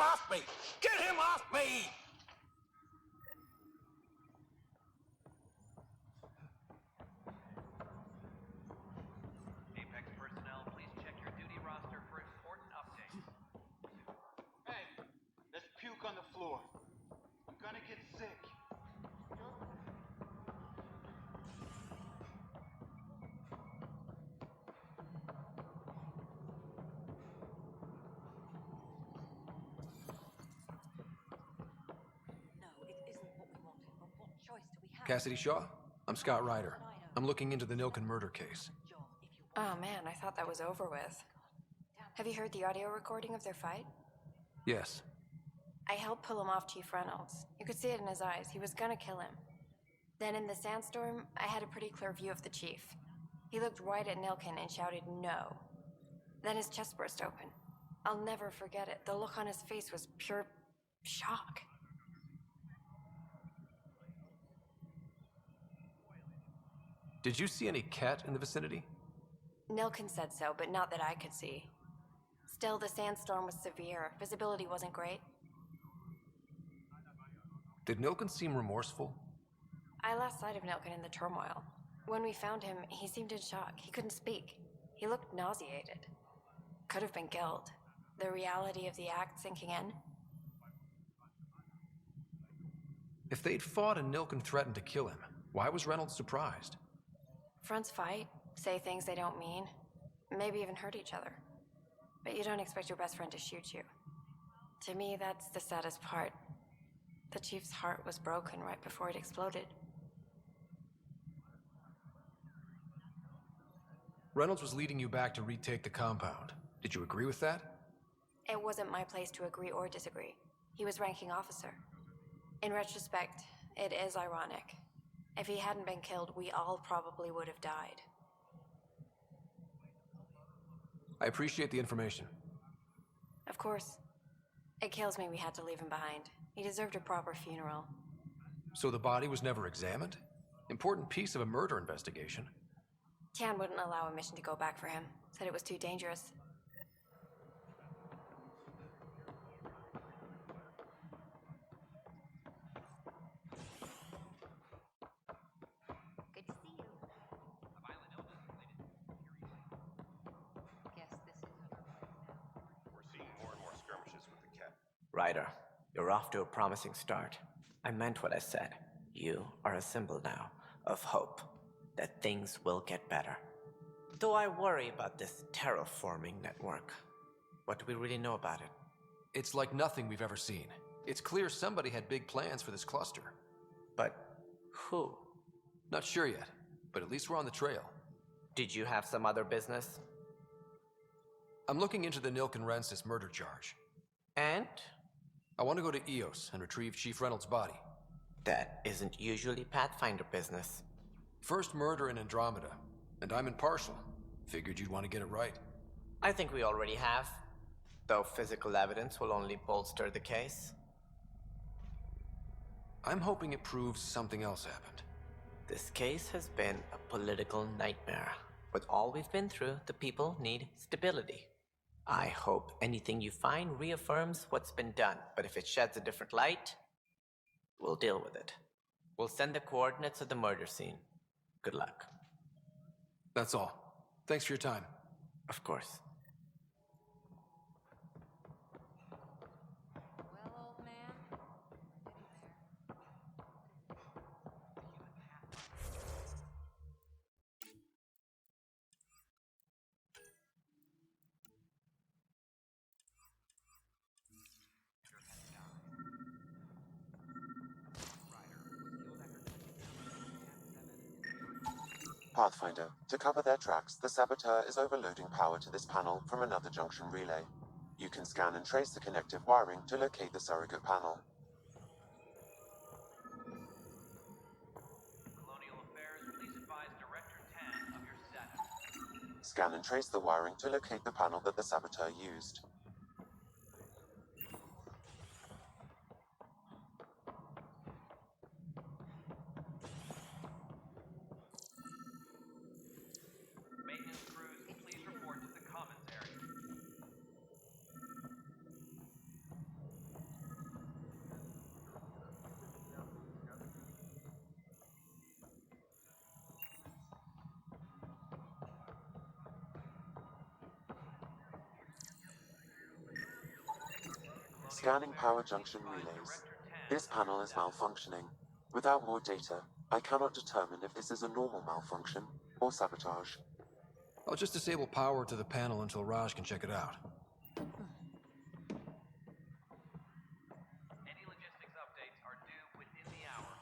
him off me! Get him off me! Apex personnel, please check your duty roster for important updates. Hey, there's puke on the floor. I'm gonna get sick. Cassidy Shaw? I'm Scott Ryder. I'm looking into the Nilken murder case. Oh man, I thought that was over with. Have you heard the audio recording of their fight? Yes. I helped pull him off Chief Reynolds. You could see it in his eyes. He was gonna kill him. Then in the sandstorm, I had a pretty clear view of the chief. He looked right at Nilken and shouted no. Then his chest burst open. I'll never forget it. The look on his face was pure shock. Did you see any cat in the vicinity? Nilken said so, but not that I could see. Still, the sandstorm was severe. Visibility wasn't great. Did Nilken seem remorseful? I lost sight of Nilken in the turmoil. When we found him, he seemed in shock. He couldn't speak. He looked nauseated. Could have been guilt. The reality of the act sinking in. If they'd fought and Nilken threatened to kill him, why was Reynolds surprised? Fronts fight, say things they don't mean, maybe even hurt each other. But you don't expect your best friend to shoot you. To me, that's the saddest part. The chief's heart was broken right before it exploded. Reynolds was leading you back to retake the compound. Did you agree with that? It wasn't my place to agree or disagree. He was ranking officer. In retrospect, it is ironic. If he hadn't been killed, we all probably would have died. I appreciate the information. Of course. It kills me we had to leave him behind. He deserved a proper funeral. So the body was never examined? Important piece of a murder investigation. Tian wouldn't allow a mission to go back for him. Said it was too dangerous. Good to see you. A violent illness related. Guess this is your place now. We're seeing more and more skirmishes with the cat. Ryder, you're off to a promising start. I meant what I said. You are a symbol now of hope that things will get better. Though I worry about this terraforming network. What do we really know about it? It's like nothing we've ever seen. It's clear somebody had big plans for this cluster. But who? Not sure yet, but at least we're on the trail. Did you have some other business? I'm looking into the Nilken Rensis murder charge. And? I want to go to Eos and retrieve Chief Reynolds' body. That isn't usually Pathfinder business. First murder in Andromeda, and I'm impartial. Figured you'd want to get it right. I think we already have. Though physical evidence will only bolster the case. I'm hoping it proves something else happened. This case has been a political nightmare. With all we've been through, the people need stability. I hope anything you find reaffirms what's been done, but if it sheds a different light, we'll deal with it. We'll send the coordinates of the murder scene. Good luck. That's all. Thanks for your time. Of course. Well, old man, we're Pathfinder, to cover their tracks, the saboteur is overloading power to this panel from another junction relay. You can scan and trace the connective wiring to locate the surrogate panel. Colonial Affairs, please advise Director 10 of your status. Scan and trace the wiring to locate the panel that the saboteur used. Maintenance crews, please report to the commons area. Scanning power junction relays. This panel is malfunctioning. Without more data, I cannot determine if this is a normal malfunction or sabotage. I'll just disable power to the panel until Raj can check it out. Any logistics updates are due within the hour.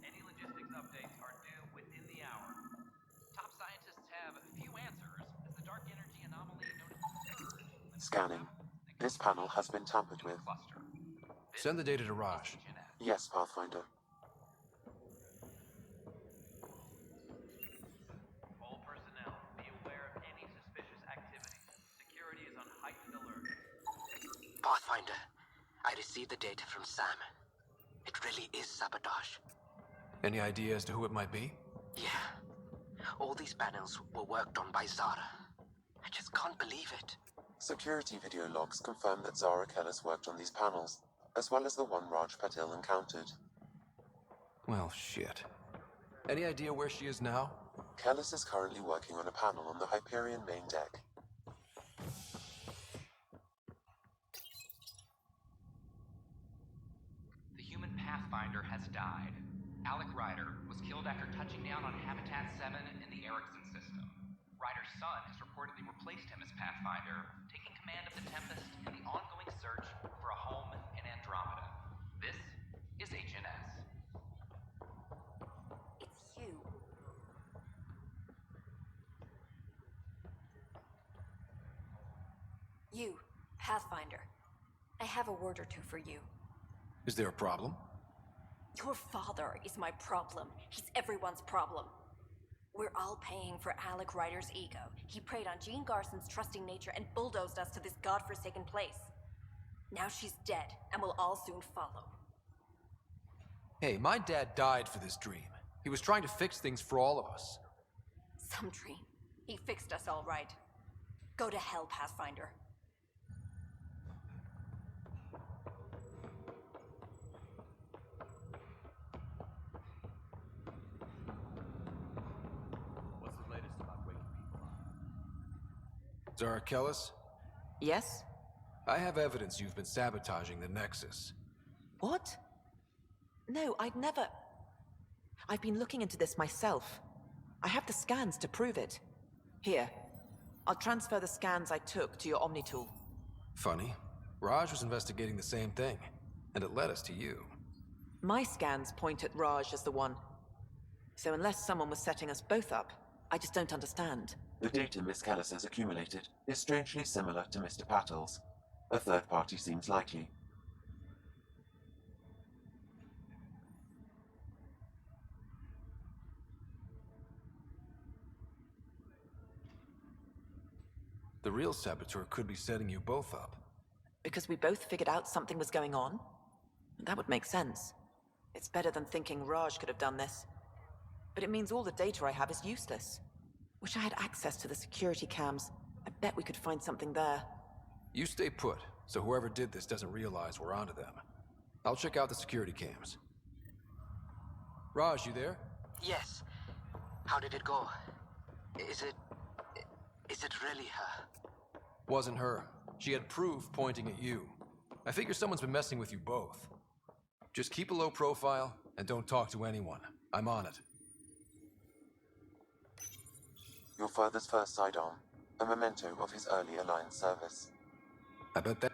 Any logistics updates are due within the hour. Top scientists have few answers as the dark energy anomaly known as the Surge Scanning. This panel has been tampered with. cluster. Send the data to Raj. Yes, Pathfinder. All personnel, be aware of any suspicious activity. Security is on heightened alert. Pathfinder, I received the data from Sam. It really is sabotage. Any idea as to who it might be? Yeah. All these panels were worked on by Zara. I just can't believe it. Security video logs confirm that Zara Kellis worked on these panels, as well as the one Raj Patil encountered. Well, shit. Any idea where she is now? Kellis is currently working on a panel on the Hyperion main deck. The human Pathfinder has died. Alec Ryder was killed after touching down on Habitat 7 in the Erickson system. Ryder's son has reportedly replaced him as Pathfinder, taking command of the Tempest in the ongoing search for a home in Andromeda. This is HNS. It's you. You, Pathfinder. I have a word or two for you. Is there a problem? Your father is my problem. He's everyone's problem. We're all paying for Alec Ryder's ego. He preyed on Jean Garson's trusting nature and bulldozed us to this godforsaken place. Now she's dead, and we'll all soon follow. Hey, my dad died for this dream. He was trying to fix things for all of us. Some dream. He fixed us all right. Go to hell, Pathfinder. What's the latest about waking people up? Zara Kellis, Yes? I have evidence you've been sabotaging the Nexus. What? No, I'd never. I've been looking into this myself. I have the scans to prove it. Here, I'll transfer the scans I took to your Omni tool. Funny. Raj was investigating the same thing, and it led us to you. My scans point at Raj as the one. So unless someone was setting us both up, I just don't understand. The data Miss Kellis has accumulated is strangely similar to Mr. Patil's. A third party seems likely. The real saboteur could be setting you both up. Because we both figured out something was going on? That would make sense. It's better than thinking Raj could have done this. But it means all the data I have is useless. Wish I had access to the security cams. I bet we could find something there. You stay put, so whoever did this doesn't realize we're onto them. I'll check out the security cams. Raj, you there? Yes. How did it go? Is it really her? Wasn't her. She had proof pointing at you. I figure someone's been messing with you both. Just keep a low profile, and don't talk to anyone. I'm on it. Your father's first sidearm, a memento of his early Alliance service. I bet that...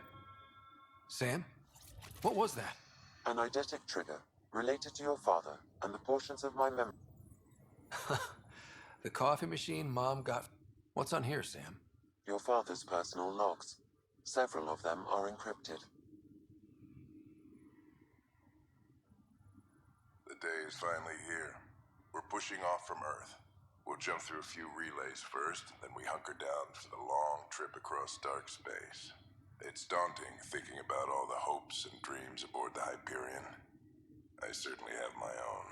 Sam? What was that? An eidetic trigger, related to your father and the portions of my memory. The coffee machine Mom got... What's on here, Sam? Your father's personal logs. Several of them are encrypted. The day is finally here. We're pushing off from Earth. We'll jump through a few relays first, then we hunker down for the long trip across dark space. It's daunting thinking about all the hopes and dreams aboard the Hyperion. I certainly have my own.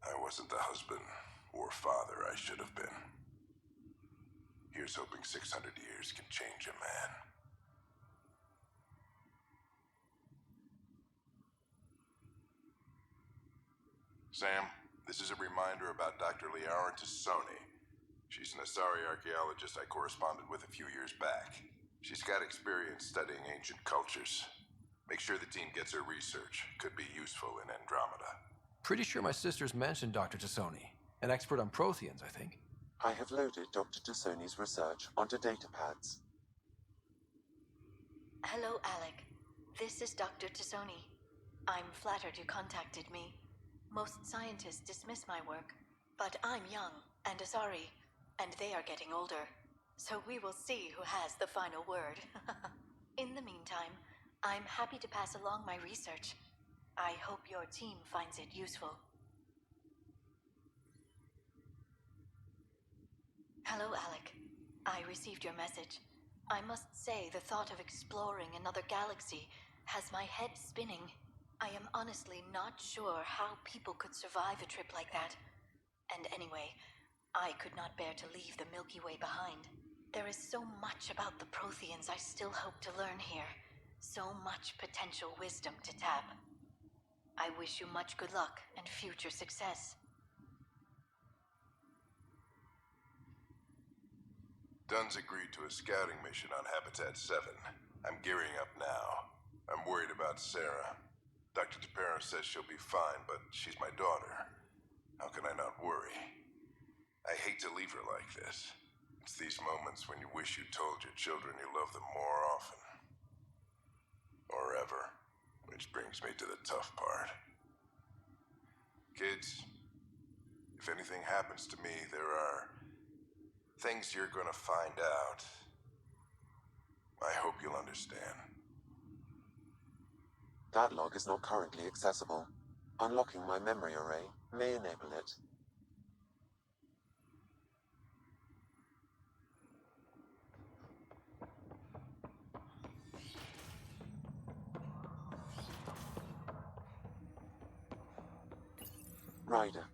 I wasn't the husband or father I should have been. Here's hoping 600 years can change a man. Sam, this is a reminder about Dr. Liara Tassoni. She's an Asari archaeologist I corresponded with a few years back. She's got experience studying ancient cultures. Make sure the team gets her research. Could be useful in Andromeda. Pretty sure my sisters mentioned Dr. Tassoni. An expert on Protheans, I think. I have loaded Dr. Tassoni's research onto datapads. Hello, Alec. This is Dr. Tassoni. I'm flattered you contacted me. Most scientists dismiss my work, but I'm young and Asari, and they are getting older. So we will see who has the final word. In the meantime, I'm happy to pass along my research. I hope your team finds it useful. Hello, Alec. I received your message. I must say the thought of exploring another galaxy has my head spinning. I am honestly not sure how people could survive a trip like that. And anyway, I could not bear to leave the Milky Way behind. There is so much about the Protheans I still hope to learn here. So much potential wisdom to tap. I wish you much good luck and future success. Dunn's agreed to a scouting mission on Habitat 7. I'm gearing up now. I'm worried about Sarah. Dr. DePero says she'll be fine, but she's my daughter. How can I not worry? I hate to leave her like this. It's these moments when you wish you told your children you love them more often. Or ever. Which brings me to the tough part. Kids, if anything happens to me, there are things you're gonna find out. I hope you'll understand. That log is not currently accessible. Unlocking my memory array may enable it. Ryder,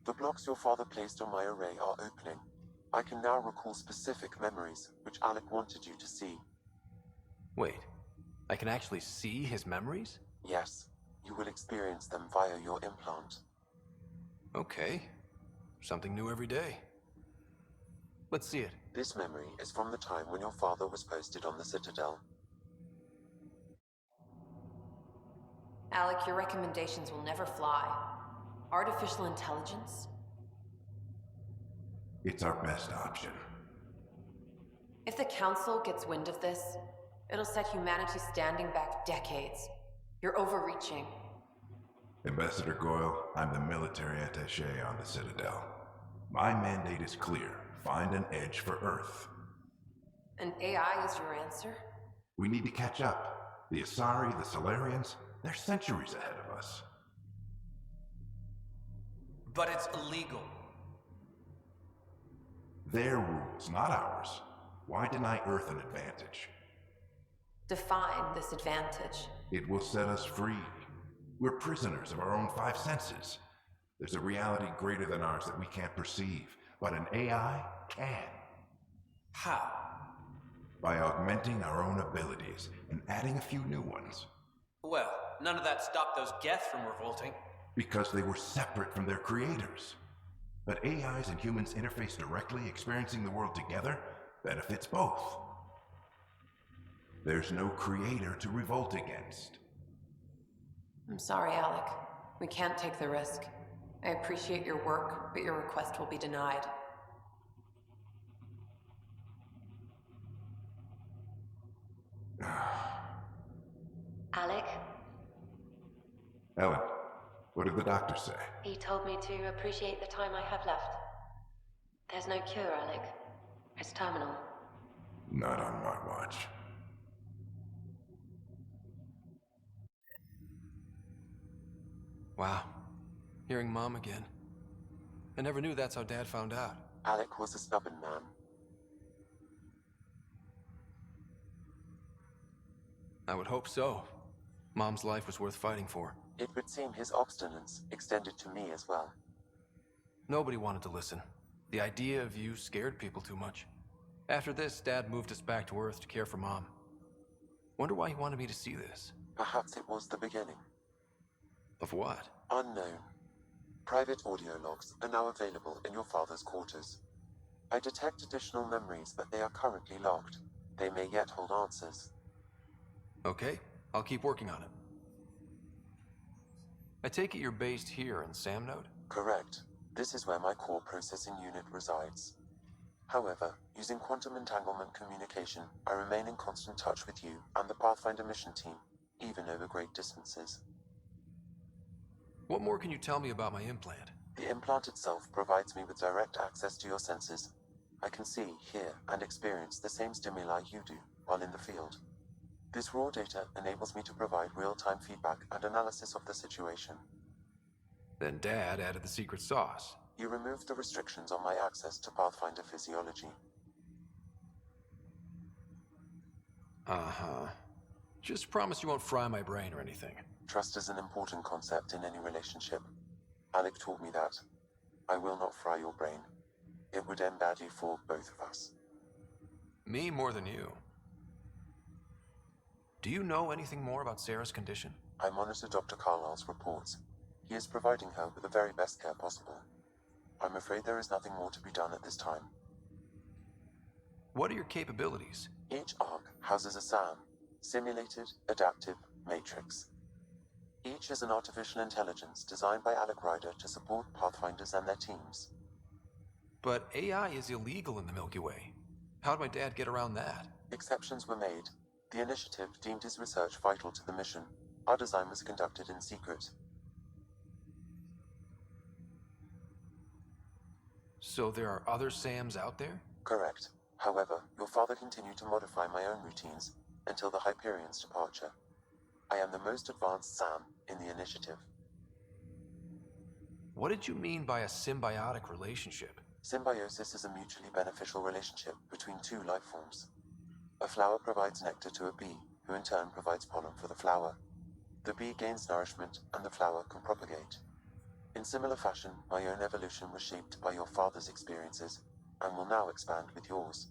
the blocks your father placed on my array are opening. I can now recall specific memories, which Alec wanted you to see. Wait, I can actually see his memories? Yes, you will experience them via your implant. Okay. Something new every day. Let's see it. This memory is from the time when your father was posted on the Citadel. Alec, your recommendations will never fly. Artificial intelligence? It's our best option. If the Council gets wind of this, it'll set humanity standing back decades. You're overreaching. Ambassador Goyle, I'm the military attaché on the Citadel. My mandate is clear. Find an edge for Earth. And AI is your answer? We need to catch up. The Asari, the Solarians, they're centuries ahead of us. But it's illegal. Their rules, not ours. Why deny Earth an advantage? Define this advantage. It will set us free. We're prisoners of our own five senses. There's a reality greater than ours that we can't perceive, but an AI can. How? By augmenting our own abilities and adding a few new ones. Well, none of that stopped those Geth from revolting. Because they were separate from their creators. But AIs and humans interface directly, experiencing the world together, benefits both. There's no creator to revolt against. I'm sorry, Alec. We can't take the risk. I appreciate your work, but your request will be denied. Alec, Ellen, what did the doctor say? he told me to appreciate the time I have left. There's no cure, Alec. It's terminal. Not on my watch. Wow. Hearing Mom again. I never knew that's how Dad found out. Alec was a stubborn man. I would hope so. Mom's life was worth fighting for. It would seem his obstinance extended to me as well. Nobody wanted to listen. The idea of you scared people too much. After this, Dad moved us back to Earth to care for Mom. Wonder why he wanted me to see this. Perhaps it was the beginning. Of what? Unknown. Private audio logs are now available in your father's quarters. I detect additional memories, but they are currently logged. They may yet hold answers. Okay, I'll keep working on it. I take it you're based here in Samnode? Correct. This is where my core processing unit resides. However, using quantum entanglement communication, I remain in constant touch with you and the Pathfinder mission team, even over great distances. What more can you tell me about my implant? The implant itself provides me with direct access to your senses. I can see, hear, and experience the same stimuli you do while in the field. This raw data enables me to provide real-time feedback and analysis of the situation. Then Dad added the secret sauce. You removed the restrictions on my access to Pathfinder physiology. Uh-huh. Just promise you won't fry my brain or anything. Trust is an important concept in any relationship. Alec taught me that. I will not fry your brain. It would end badly for both of us. Me more than you. Do you know anything more about Sarah's condition? I monitor Dr. Carlisle's reports. He is providing her with the very best care possible. I'm afraid there is nothing more to be done at this time. What are your capabilities? Each arc houses a SAM, Simulated Adaptive Matrix. Each is an artificial intelligence designed by Alec Ryder to support Pathfinders and their teams. But AI is illegal in the Milky Way. How'd my dad get around that? Exceptions were made. The initiative deemed his research vital to the mission. Our design was conducted in secret. So there are other SAMs out there? Correct. However, your father continued to modify my own routines until the Hyperion's departure. I am the most advanced SAM in the initiative. What did you mean by a symbiotic relationship? Symbiosis is a mutually beneficial relationship between two life forms. A flower provides nectar to a bee, who in turn provides pollen for the flower. The bee gains nourishment, and the flower can propagate. In similar fashion, my own evolution was shaped by your father's experiences, and will now expand with yours.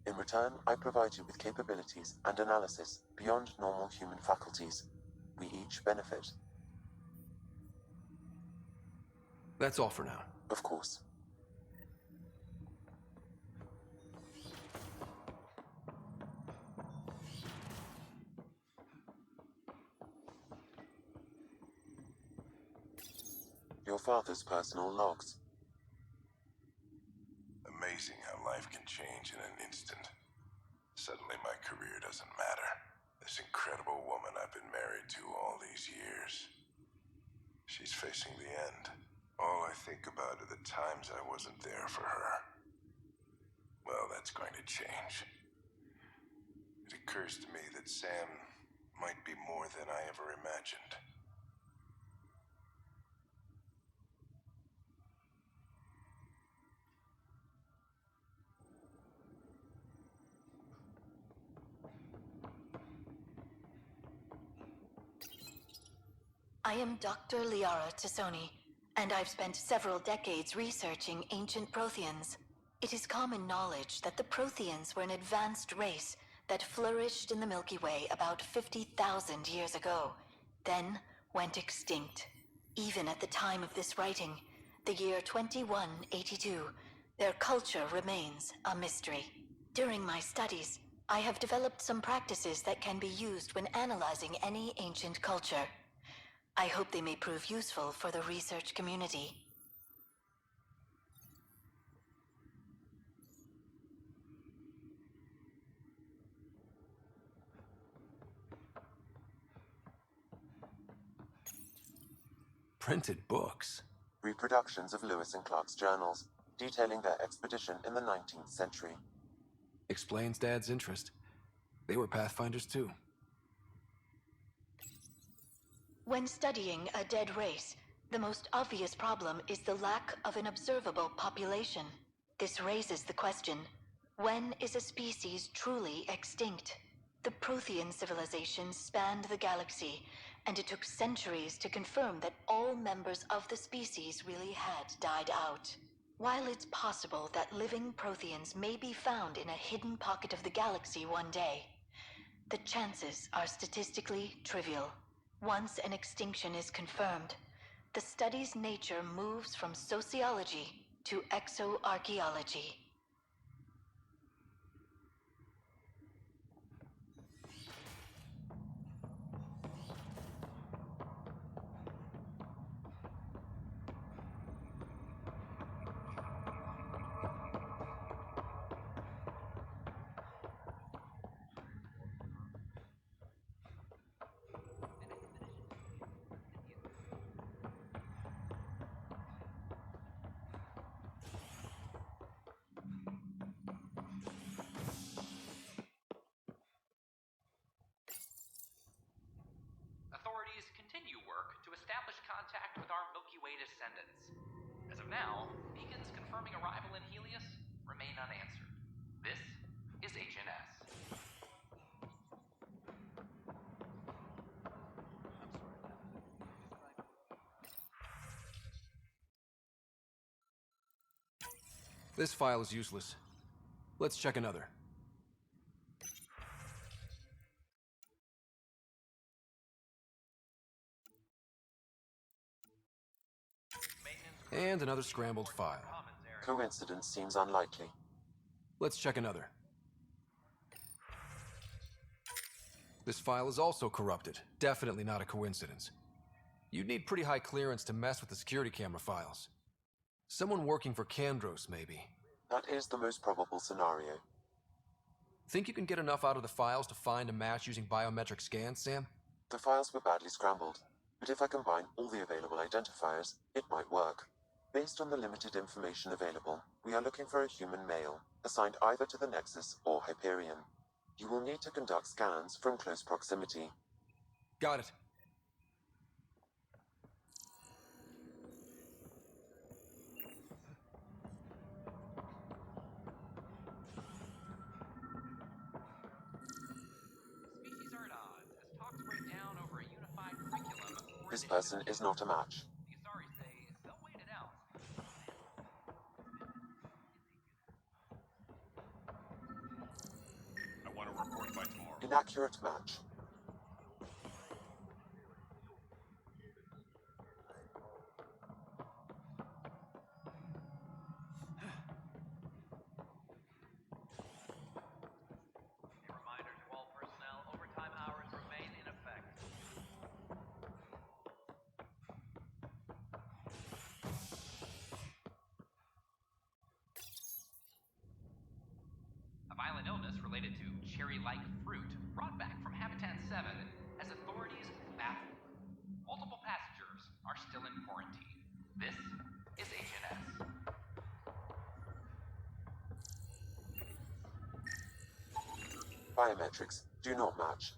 In return, I provide you with capabilities and analysis beyond normal human faculties. We each benefit. That's all for now. Of course. Your father's personal logs. Amazing how life can change in an instant. Suddenly my career doesn't matter. This incredible woman I've been married to all these years. She's facing the end. All I think about are the times I wasn't there for her. Well, that's going to change. It occurs to me that Sam might be more than I ever imagined. I am Dr. Liara Tassoni, and I've spent several decades researching ancient Protheans. It is common knowledge that the Protheans were an advanced race that flourished in the Milky Way about 50,000 years ago, then went extinct. Even at the time of this writing, the year 2182, their culture remains a mystery. During my studies, I have developed some practices that can be used when analyzing any ancient culture. I hope they may prove useful for the research community. Printed books? Reproductions of Lewis and Clark's journals, detailing their expedition in the 19th century. Explains Dad's interest. They were Pathfinders too. When studying a dead race, the most obvious problem is the lack of an observable population. This raises the question, when is a species truly extinct? The Prothean civilization spanned the galaxy, and it took centuries to confirm that all members of the species really had died out. While it's possible that living Protheans may be found in a hidden pocket of the galaxy one day, the chances are statistically trivial. Once an extinction is confirmed, The study's nature moves from sociology to exoarchaeology. Authorities continue work to establish contact with our Milky Way descendants. As of now, beacons confirming arrival in Helios remain unanswered. This is HNS. This file is useless. Let's check another. And another scrambled file. Coincidence seems unlikely. Let's check another. This file is also corrupted. Definitely not a coincidence. You'd need pretty high clearance to mess with the security camera files. Someone working for Kandros, maybe. That is the most probable scenario. Think you can get enough out of the files to find a match using biometric scans, Sam? The files were badly scrambled, but if I combine all the available identifiers, it might work. Based on the limited information available, we are looking for a human male, assigned either to the Nexus or Hyperion. You will need to conduct scans from close proximity. Got it. Species are at odds as talks break down over a unified curriculum for This person is not a match. The Asari say they'll wait it out. I want to report by tomorrow. Inaccurate match. A reminder to all personnel, overtime hours remain in effect. A violent illness related to cherry-like fruit brought back from Habitat 7 has authorities baffled. Multiple passengers are still in quarantine. This is HNS. Biometrics do not match.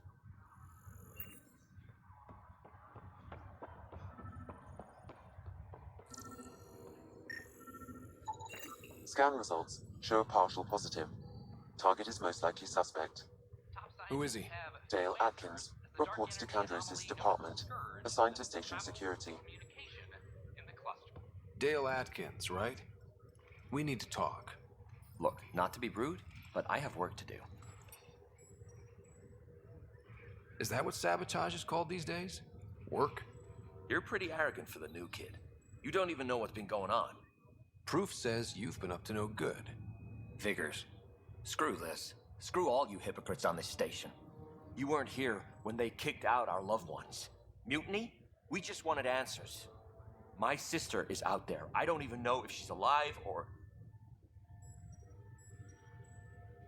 Scan results show a partial positive. Target is most likely suspect. Who is he? Dale Atkins reports to Kandros' department, assigned to station security. Dale Atkins, right? We need to talk. Look, not to be rude, but I have work to do. Is that what sabotage is called these days? Work? You're pretty arrogant for the new kid. You don't even know what's been going on. Proof says you've been up to no good. Figures. Screw this. Screw all you hypocrites on this station. You weren't here when they kicked out our loved ones. Mutiny? We just wanted answers. My sister is out there. I don't even know if she's alive or...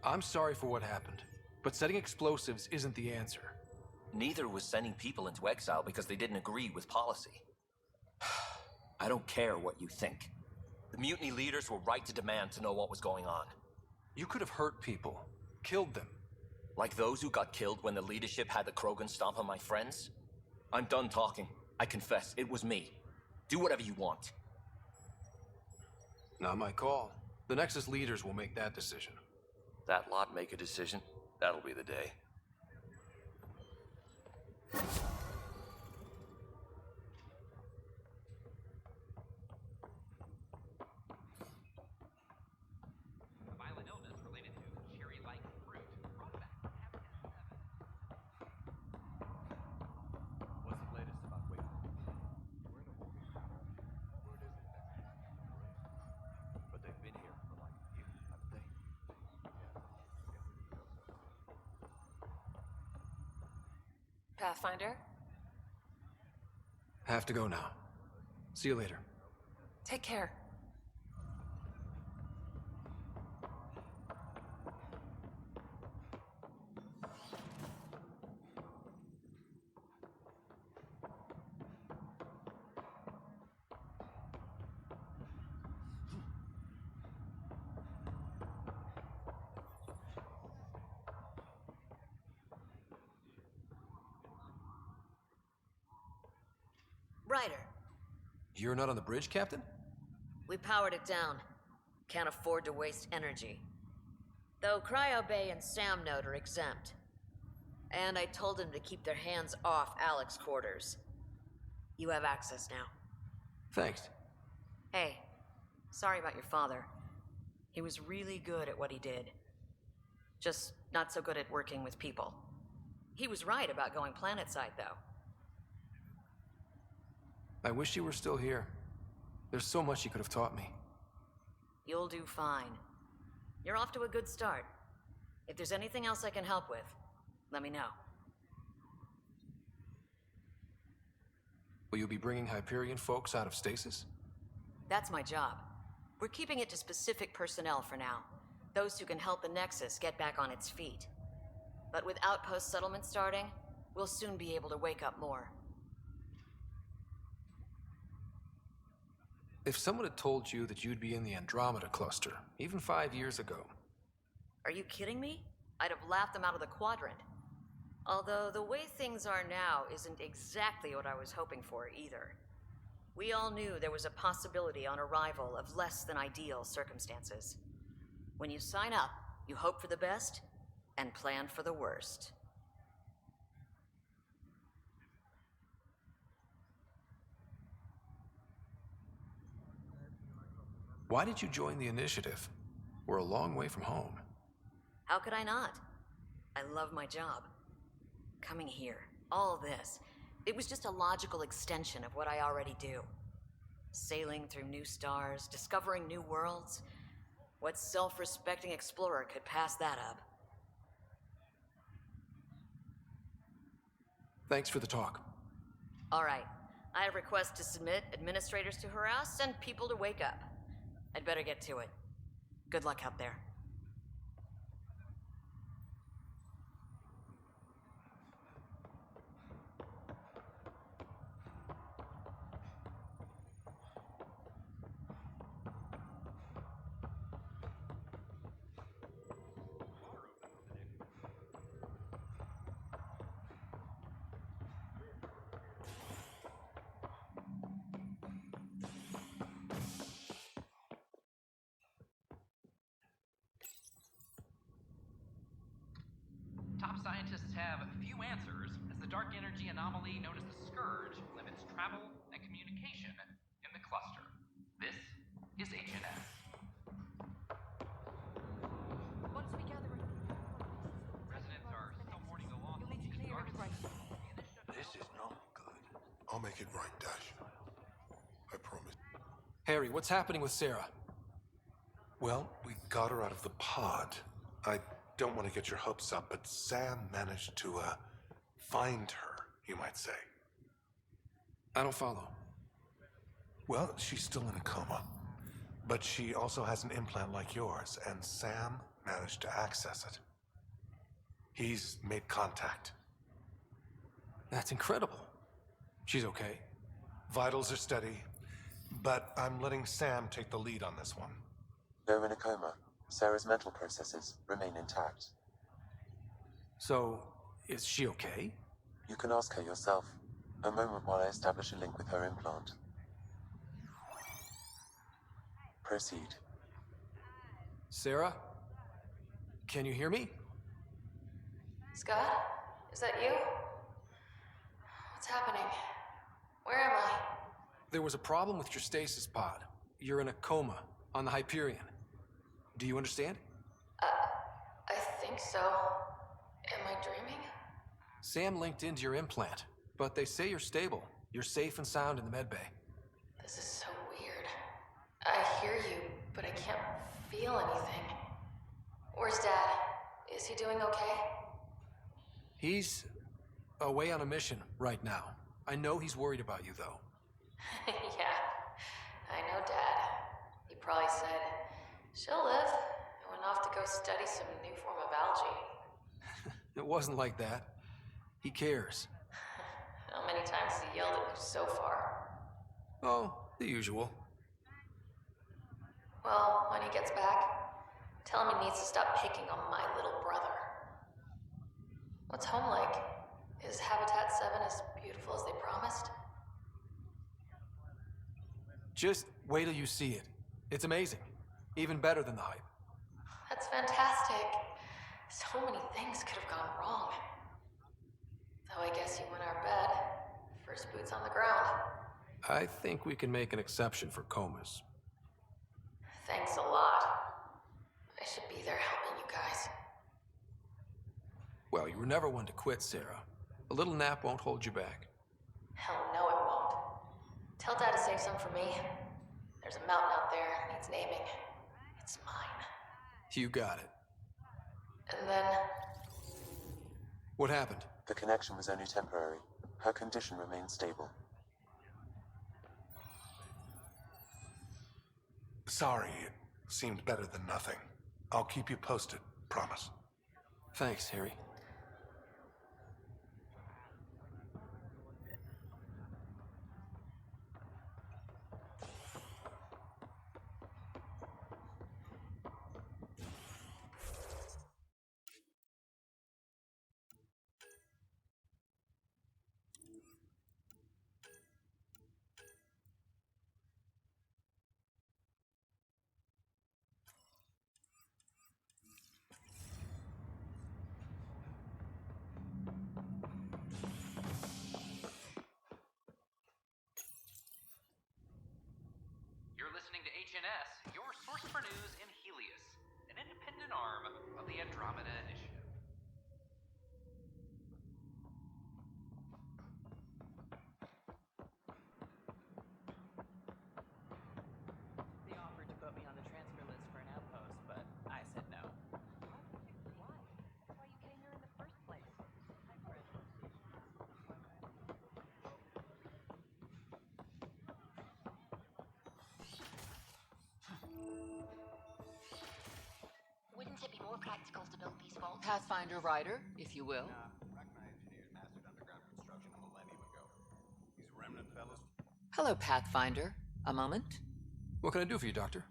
I'm sorry for what happened, but setting explosives isn't the answer. Neither was sending people into exile because they didn't agree with policy. I don't care what you think. The mutiny leaders were right to demand to know what was going on. You could have hurt people, killed them. Like those who got killed when the leadership had the Krogan stomp on my friends? I'm done talking. I confess, it was me. Do whatever you want. Not my call. The Nexus leaders will make that decision. That lot make a decision? That'll be the day. A violent illness related to cherry-like fruit brought back from Habitat 7. What's the latest about Wakefield? Pathfinder? Have to go now. See you later. Take care. Ryder, You're not on the bridge, Captain? we powered it down. Can't afford to waste energy. Though Cryo Bay and Sam Node are exempt. And I told them to keep their hands off Alec's quarters. You have access now. Thanks. Hey, sorry about your father. He was really good at what he did. Just not so good at working with people. He was right about going planetside, though. I wish you were still here. There's so much you could have taught me. You'll do fine. You're off to a good start. If there's anything else I can help with, let me know. Will you be bringing Hyperion folks out of stasis? That's my job. We're keeping it to specific personnel for now. Those who can help the Nexus get back on its feet. But with outpost settlement starting, we'll soon be able to wake up more. If someone had told you that you'd be in the Andromeda cluster, even 5 years ago... Are you kidding me? I'd have laughed them out of the quadrant. Although the way things are now isn't exactly what I was hoping for either. We all knew there was a possibility on arrival of less than ideal circumstances. When you sign up, you hope for the best and plan for the worst. Why did you join the initiative? We're a long way from home. How could I not? I love my job. Coming here, all this, it was just a logical extension of what I already do. Sailing through new stars, discovering new worlds. What self-respecting explorer could pass that up? Thanks for the talk. All right. I request to submit administrators to harass and people to wake up. I'd better get to it. Good luck out there. Top scientists have few answers, as the dark energy anomaly known as the Scourge limits travel and communication in the cluster. This is HNS. Once we gather Residents are still mourning the loss of the dark. This is not good. I'll make it right, Dash. I promise. Harry, what's happening with Sarah? Well, we got her out of the pod. I don't want to get your hopes up, but Sam managed to, find her, you might say. I don't follow. Well, she's still in a coma. But she also has an implant like yours, and Sam managed to access it. He's made contact. That's incredible. She's okay. Vitals are steady, but I'm letting Sam take the lead on this one. Though in a coma, Sarah's mental processes remain intact. So, is she okay? You can ask her yourself. A moment while I establish a link with her implant. Proceed. Sarah? Can you hear me? Scott? Is that you? What's happening? Where am I? There was a problem with your stasis pod. You're in a coma on the Hyperion. Do you understand? I think so. Am I dreaming? Sam linked into your implant, but they say you're stable. You're safe and sound in the medbay. This is so weird. I hear you, but I can't feel anything. Where's Dad? Is he doing okay? He's away on a mission right now. I know he's worried about you, though. Yeah, I know Dad. He probably said, she'll live, and went off to go study some new form of algae. It wasn't like that. He cares. How many times has he yelled at me so far? Oh, the usual. Well, when he gets back, tell him he needs to stop picking on my little brother. What's home like? Is Habitat 7 as beautiful as they promised? Just wait till you see it. It's amazing. Even better than the hype. That's fantastic. So many things could have gone wrong. Though I guess you win our bet. First boots on the ground. I think we can make an exception for comas. Thanks a lot. I should be there helping you guys. Well, you were never one to quit, Sarah. A little nap won't hold you back. Hell no, it won't. Tell Dad to save some for me. There's a mountain out there, needs naming. It's mine. You got it. And then... What happened? The connection was only temporary. Her condition remained stable. Sorry, it seemed better than nothing. I'll keep you posted, promise. Thanks, Harry. You're listening to HNS, your source for news in Helios, an independent arm of the Andromeda Initiative. They offered to put me on the transfer list for an outpost, but I said no. Why? That's why you came here in the first place. Wouldn't it be more practical to build these vaults? Pathfinder Rider, if you will. Hello, Pathfinder. A moment? What can I do for you, Doctor?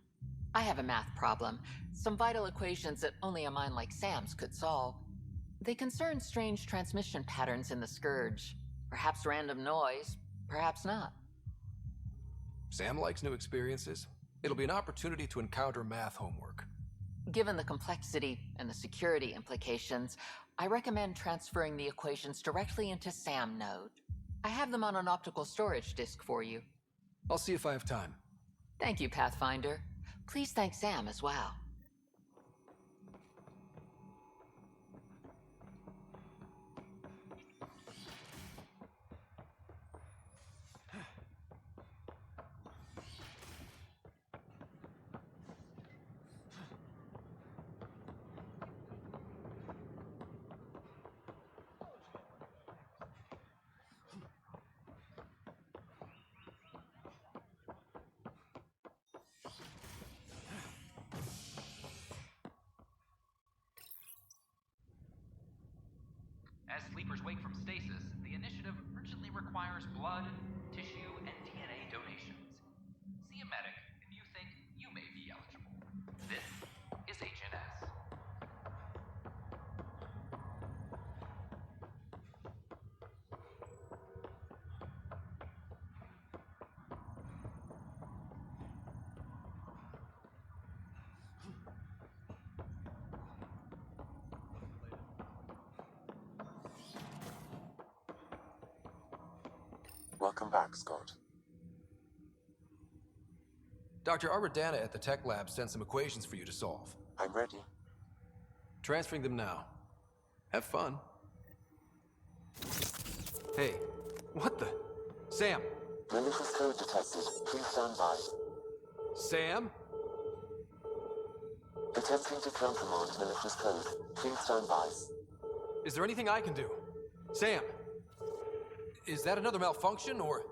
I have a math problem. Some vital equations that only a mind like Sam's could solve. They concern strange transmission patterns in the Scourge. Perhaps random noise, perhaps not. Sam likes new experiences. It'll be an opportunity to encounter math homework. Given the complexity and the security implications, I recommend transferring the equations directly into SAM node. I have them on an optical storage disk for you. I'll see if I have time. Thank you, Pathfinder. Please thank Sam as well. As sleepers wake from stasis, the initiative urgently requires blood, tissue, and DNA donations. See a medic, and you think you may be eligible. This is HNS. Welcome back, Scott. Dr. Arbordana at the tech lab sent some equations for you to solve. I'm ready. Transferring them now. Have fun. Hey, what the? Sam! Malicious code detected. Please stand by. Sam? Attempting to countermand malicious code. Please stand by. Is there anything I can do? Sam! Is that another malfunction, or...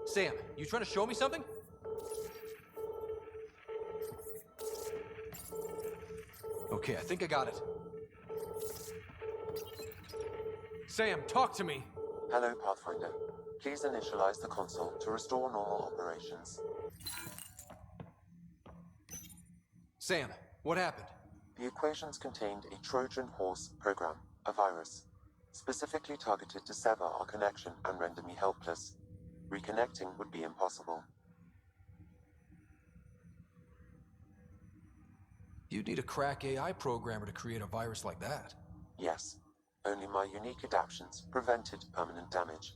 Sam, you trying to show me something? Okay, I think I got it. Sam, talk to me! Hello, Pathfinder. Please initialize the console to restore normal operations. Sam, what happened? The equations contained a Trojan horse program, a virus, specifically targeted to sever our connection and render me helpless. Reconnecting would be impossible. You'd need a crack AI programmer to create a virus like that. Yes. Only my unique adaptions prevented permanent damage.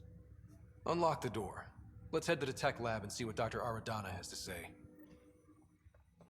Unlock the door. Let's head to the tech lab and see what Dr. Aradana has to say.